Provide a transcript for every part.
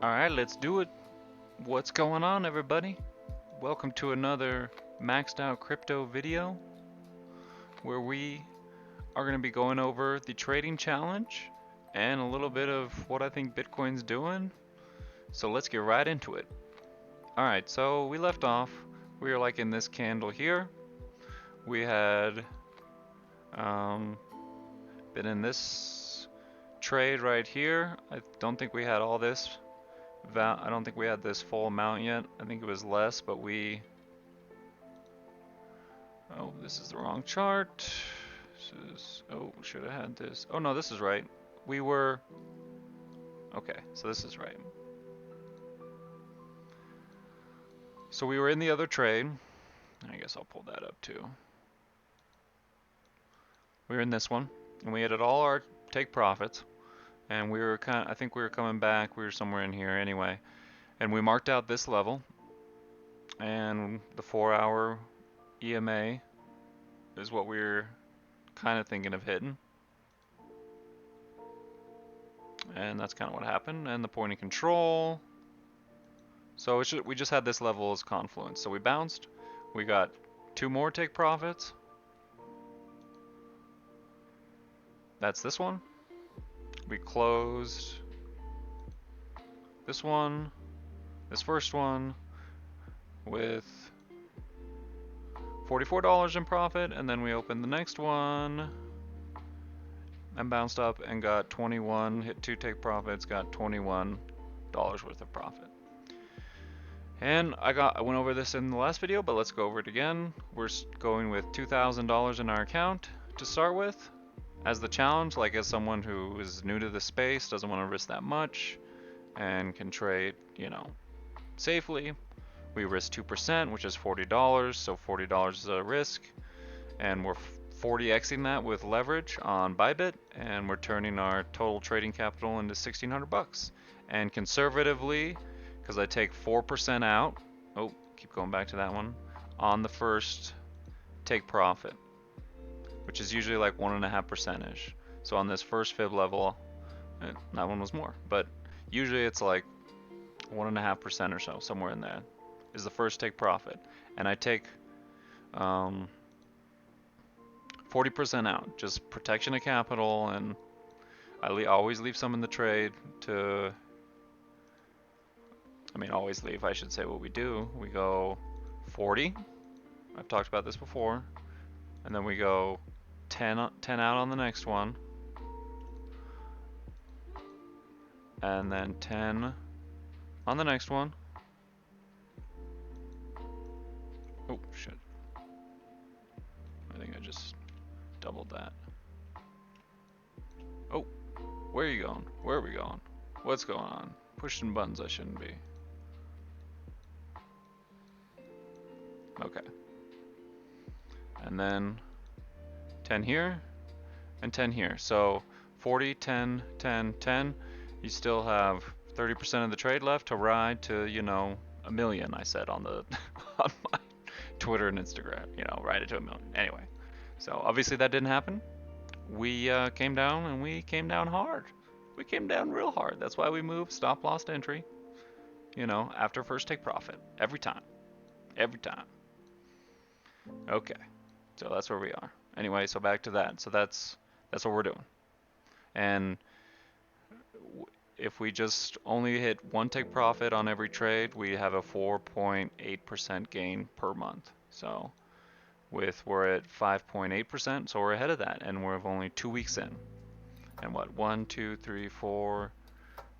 Alright, let's do it. What's going on, everybody? Welcome to another Maxed Out Crypto video where we are going to be going over the trading challenge and a little bit of what I think Bitcoin's doing. So let's get right into it. Alright, so we left off. We were like in this candle here. We had been in this trade right here. I don't think we had all this. I don't think we had this full amount yet. I think it was less, but oh, this is the wrong chart. This is, oh, should have had this. Oh no, this is right. We were, okay, so this is right. So we were in the other trade. I guess I'll pull that up too. We were in this one, and we had all our take profits, and we were I think we were coming back. We were somewhere in here anyway, and we marked out this level, and the 4-hour EMA is what we were kind of thinking of hitting. And that's kind of what happened. And the point of control. So we just had this level as confluence. So we bounced. We got 2 more take profits. That's this one. We closed this one, this first one, with $44 in profit, and then we opened the next one and bounced up and got 21, hit 2 take profits, got $21 worth of profit. And I went over this in the last video, but let's go over it again. We're going with $2,000 in our account to start with as the challenge, like as someone who is new to the space, doesn't want to risk that much, and can trade, you know, safely. We risk 2%, which is $40, so $40 is a risk, and we're 40xing that with leverage on Bybit, and we're turning our total trading capital into 1,600 bucks. And conservatively, because I take 4% out, oh, keep going back to that one, on the first take profit, which is usually like 1.5%ish. So on this first fib level, that one was more, but usually it's like 1.5% or so, somewhere in there is the first take profit. And I take 40% out, just protection of capital, and I always leave some in the trade to, I mean, always leave, I should say what we do. We go 40, I've talked about this before, and then we go 10 out on the next one, and then 10 on the next one. Oh, shit. I think I just doubled that. Oh, where are you going? Where are we going? What's going on? Pushing buttons I shouldn't be. Okay. And then 10 here and 10 here. So 40, 10, 10, 10. You still have 30% of the trade left to ride to, you know, 1 million, I said on the on my Twitter and Instagram, you know, ride it to 1 million. Anyway, so obviously that didn't happen. We came down, and we came down hard. We came down real hard. That's why we moved stop loss entry, you know, after first take profit. Every time. Every time. Okay. So that's where we are. Anyway, so back to that. So that's what we're doing. And if we just only hit 1 take profit on every trade, we have a 4.8% gain per month. So we're at 5.8%, so we're ahead of that, and we're only 2 weeks in. And what, 1, 2, 3, 4,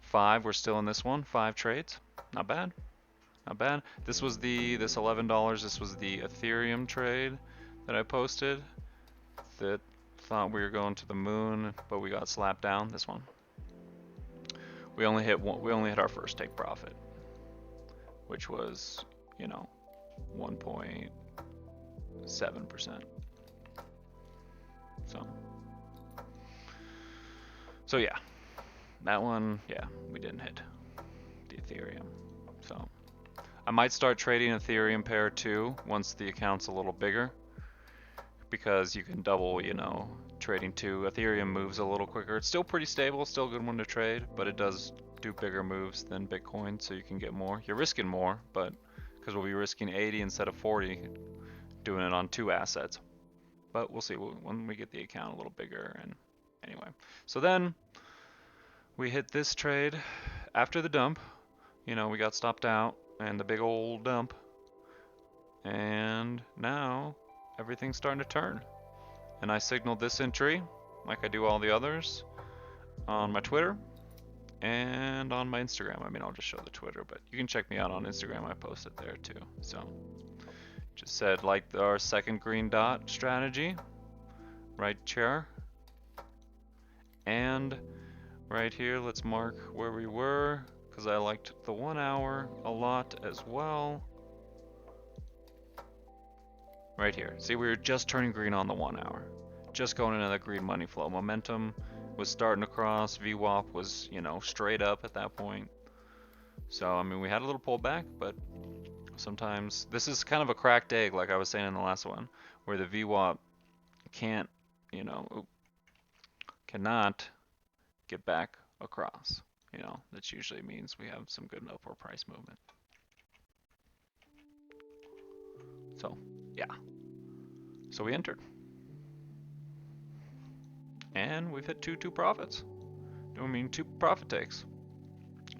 5, we're still in this one, 5 trades. Not bad. Not bad. This was this $11, this was the Ethereum trade that I posted that thought we were going to the moon, but we got slapped down. This one. We only hit our first take profit, which was, you know, 1.7%. So yeah, that one, yeah, we didn't hit the Ethereum. So I might start trading Ethereum pair too once the account's a little bigger, because you can double, you know, trading 2. Ethereum moves a little quicker. It's still pretty stable, still a good one to trade, but it does do bigger moves than Bitcoin so you can get more. You're risking more, but because we'll be risking 80 instead of 40, doing it on 2 assets. But we'll see when we get the account a little bigger. And anyway, so then we hit this trade after the dump. You know, we got stopped out and the big old dump. And now everything's starting to turn. And I signaled this entry, like I do all the others, on my Twitter and on my Instagram. I mean, I'll just show the Twitter, but you can check me out on Instagram. I post it there too. So just said, like our second green dot strategy, right chair. And right here, let's mark where we were, because I liked the 1 hour a lot as well. Right here. See, we were just turning green on the 1 hour. Just going into that green money flow. Momentum was starting to cross. VWAP was, you know, straight up at that point. So, I mean, we had a little pullback, but sometimes this is kind of a cracked egg, like I was saying in the last one, where the VWAP can't, you know, cannot get back across. You know, that usually means we have some good upward price movement. So, yeah. So we entered. And we've hit two profits. I mean, 2 profit takes.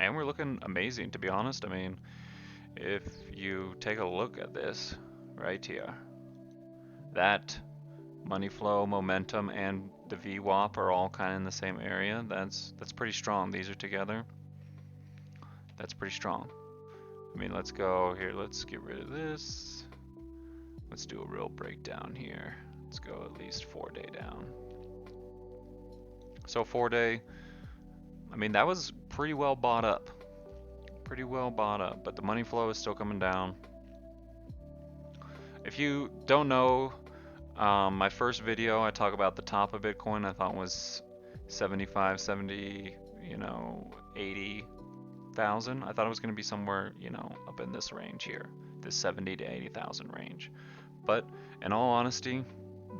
And we're looking amazing, to be honest. I mean, if you take a look at this right here, that money flow, momentum, and the VWAP are all kind of in the same area. That's pretty strong. These are together. That's pretty strong. I mean, let's go here. Let's get rid of this. Let's do a real breakdown here. Let's go at least 4-day down. So 4-day, I mean, that was pretty well bought up. Pretty well bought up, but the money flow is still coming down. If you don't know, my first video, I talk about the top of Bitcoin. I thought was 75, 70, you know, 80,000. I thought it was going to be somewhere, you know, up in this range here, this 70 to 80,000 range. But in all honesty,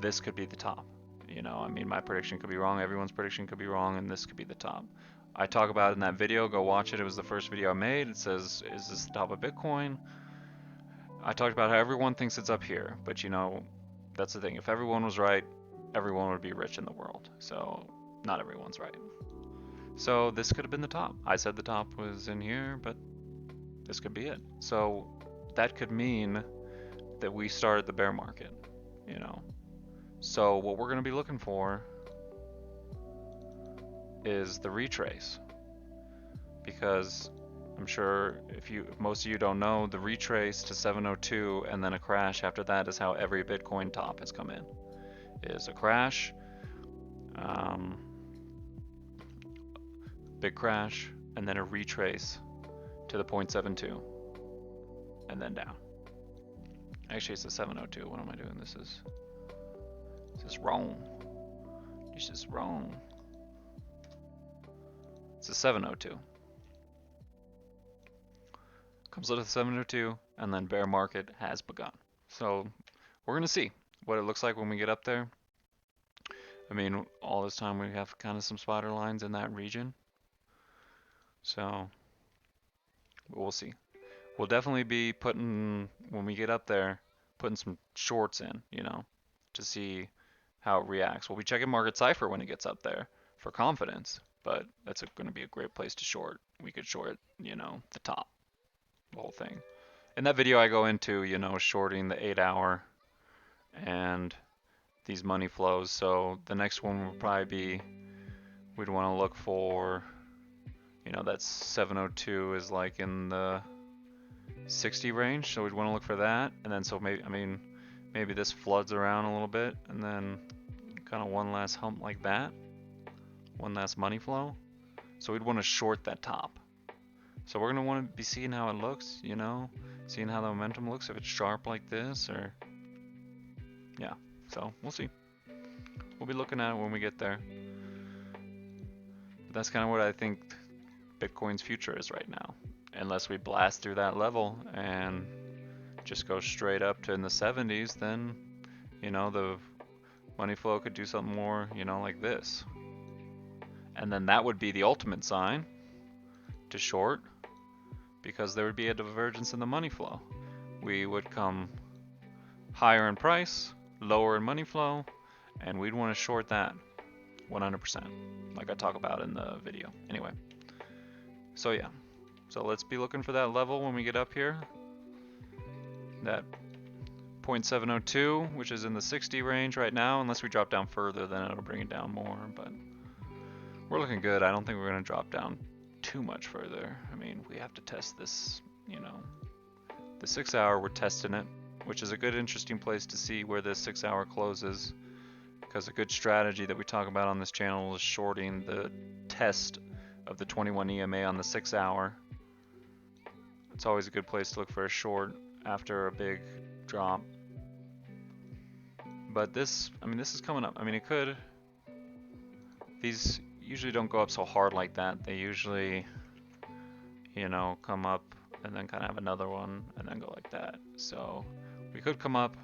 this could be the top. You know, I mean, my prediction could be wrong, everyone's prediction could be wrong, and this could be the top. I talk about it in that video, go watch it. It was the first video I made. It says, is this the top of Bitcoin? I talked about how everyone thinks it's up here, but you know, that's the thing. If everyone was right, everyone would be rich in the world. So not everyone's right. So this could have been the top. I said the top was in here, but this could be it. So that could mean that we started the bear market, you know. So what we're going to be looking for is the retrace, because I'm sure if most of you don't know, the retrace to 702 and then a crash after that is how every Bitcoin top has come in. Is a crash, big crash, and then a retrace to the 0.72, and then down. Actually, it's a 702. What am I doing? This is wrong. This is wrong. It's a 702. Comes out of the 702, and then bear market has begun. So we're gonna see what it looks like when we get up there. I mean, all this time we have kind of some spider lines in that region. So we'll see. We'll definitely be putting, when we get up there, putting some shorts in, you know, to see how it reacts. We'll be checking Market Cipher when it gets up there for confidence, but that's going to be a great place to short. We could short, you know, the top, the whole thing. In that video I go into, you know, shorting the 8 hour and these money flows. So the next one will probably be, we'd want to look for, you know, that's 702 is like in the 60 range, so we'd want to look for that. And then so maybe, I mean, maybe this floods around a little bit, and then kind of one last hump like that, one last money flow. So we'd want to short that top. So we're going to want to be seeing how it looks, you know, seeing how the momentum looks, if it's sharp like this, or yeah. So we'll see. We'll be looking at it when we get there. But that's kind of what I think Bitcoin's future is right now. Unless we blast through that level and just go straight up to in the 70s, then, you know, the money flow could do something more, you know, like this. And then that would be the ultimate sign to short because there would be a divergence in the money flow. We would come higher in price, lower in money flow, and we'd want to short that 100%, like I talk about in the video. Anyway, so yeah, so let's be looking for that level when we get up here. That 0.702, which is in the 60 range right now. Unless we drop down further, then it'll bring it down more, but we're looking good. I don't think we're going to drop down too much further. I mean, we have to test this, you know. The 6 hour, we're testing it, which is a good interesting place to see where this 6 hour closes, because a good strategy that we talk about on this channel is shorting the test of the 21 EMA on the 6 hour. It's always a good place to look for a short after a big drop. But this, I mean, this is coming up. I mean, it could, these usually don't go up so hard like that. They usually, you know, come up and then kind of have another one and then go like that. So we could come up,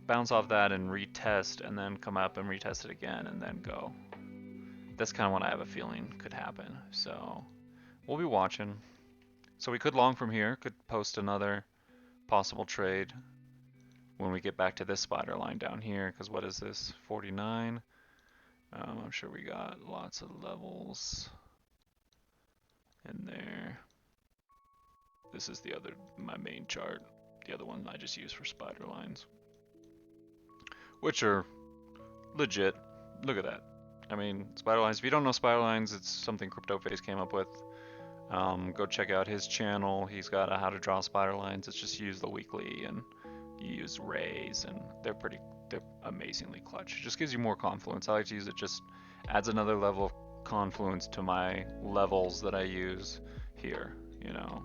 bounce off that and retest, and then come up and retest it again and then go. That's kind of what I have a feeling could happen. So we'll be watching. So we could long from here, could post another possible trade when we get back to this spider line down here, because what is this, 49? I'm sure we got lots of levels in there. This is the other, my main chart, the other one I just use for spider lines, which are legit. Look at that. I mean, spider lines, if you don't know spider lines, it's something CryptoPhase came up with. Go check out his channel. He's got a how to draw spider lines. It's just use the weekly and you use rays, and they're amazingly clutch. It just gives you more confluence. I like to use it, just adds another level of confluence to my levels that I use here, you know,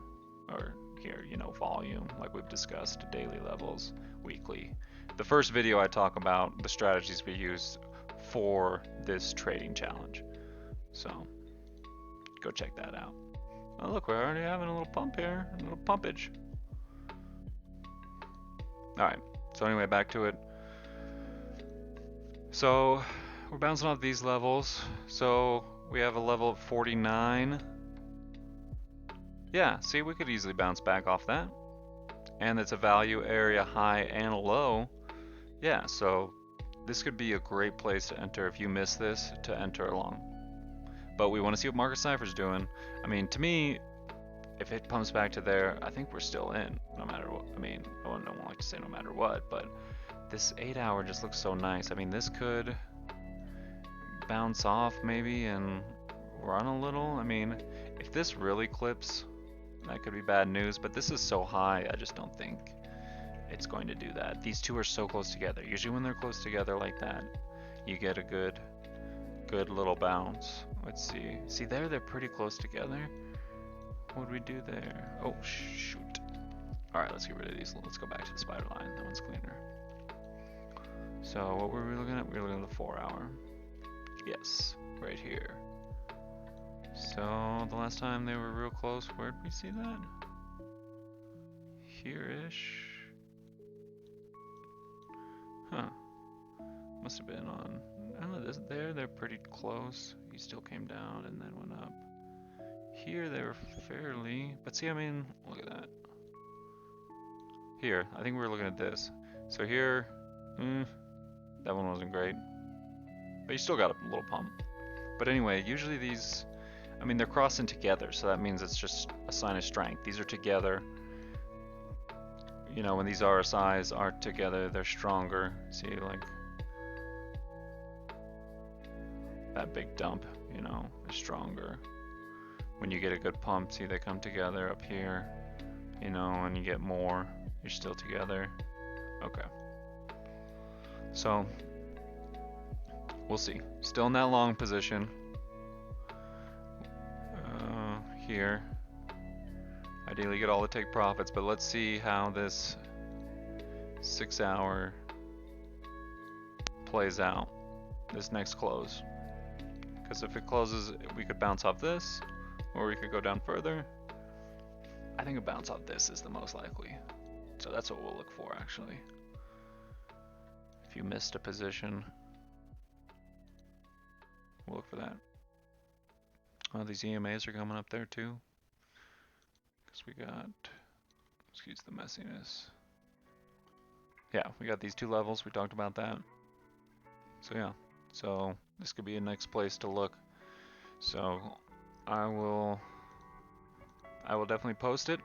or here, you know, volume, like we've discussed, daily levels, weekly. The first video I talk about the strategies we use for this trading challenge. So go check that out. Oh look, we're already having a little pump here, a little pumpage. Alright, so anyway, back to it. So we're bouncing off these levels. So we have a level of 49. Yeah, see, we could easily bounce back off that. And it's a value area high and a low. Yeah, so this could be a great place to enter if you miss this, to enter along. But we want to see what Market Cypher's doing. I mean, to me, if it pumps back to there, I think we're still in, no matter what. I mean, I don't like to say no matter what, but this 8 hour just looks so nice. I mean, this could bounce off maybe and run a little. I mean, if this really clips, that could be bad news, but this is so high, I just don't think it's going to do that. These two are so close together. Usually when they're close together like that, you get a good little bounce. Let's see. See there, they're pretty close together. What would we do there? Oh, shoot. Alright, let's get rid of these. Let's go back to the spider line. That one's cleaner. So what were we looking at? We were looking at the 4 hour. Yes, right here. So the last time they were real close, where did we see that? Here-ish. Huh. Must have been on, I don't know, this there, they're pretty close. He still came down and then went up. Here they were fairly, but see, I mean, look at that. Here, I think we were looking at this. So here, that one wasn't great. But you still got a little pump. But anyway, usually these, I mean, they're crossing together, so that means it's just a sign of strength. These are together. You know, when these RSIs are together, they're stronger. See, like, that big dump, you know, is stronger. When you get a good pump, see, they come together up here, you know, and you get more, you're still together. Okay. So, we'll see. Still in that long position. Here. Ideally get all the take profits, but let's see how this 6 hour plays out, this next close. Because if it closes, we could bounce off this, or we could go down further. I think a bounce off this is the most likely. So that's what we'll look for, actually. If you missed a position, we'll look for that. Oh, these EMAs are coming up there too. Because we got, excuse the messiness. Yeah, we got these 2 levels. We talked about that. So yeah, so this could be a next place to look. So I will definitely post it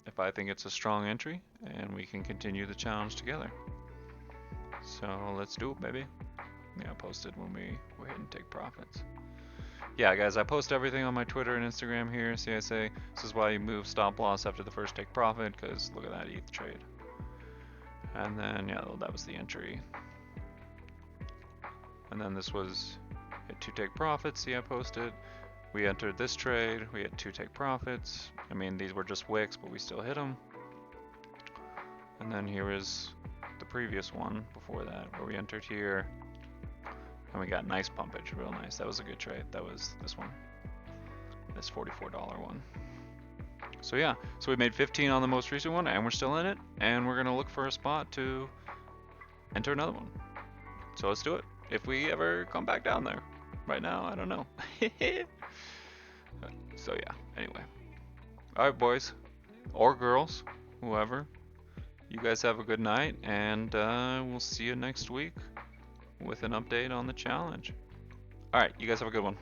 if I think it's a strong entry, and we can continue the challenge together. So let's do it, baby. Yeah, post it when we're hitting take profits. Yeah, guys, I post everything on my Twitter and Instagram here. See, I say this is why you move stop loss after the first take profit, because look at that ETH trade. And then, yeah, that was the entry. And then this was hit 2 take profits. See, I posted. We entered this trade. We had 2 take profits. I mean, these were just wicks, but we still hit them. And then here is the previous one before that, where we entered here. And we got nice pumpage, real nice. That was a good trade. That was this one, this $44 one. So yeah, so we made 15 on the most recent one, and we're still in it, and we're gonna look for a spot to enter another one. So let's do it. If we ever come back down there. Right now, I don't know. So yeah, anyway. Alright, boys. Or girls, whoever. You guys have a good night, and we'll see you next week with an update on the challenge. Alright, you guys have a good one.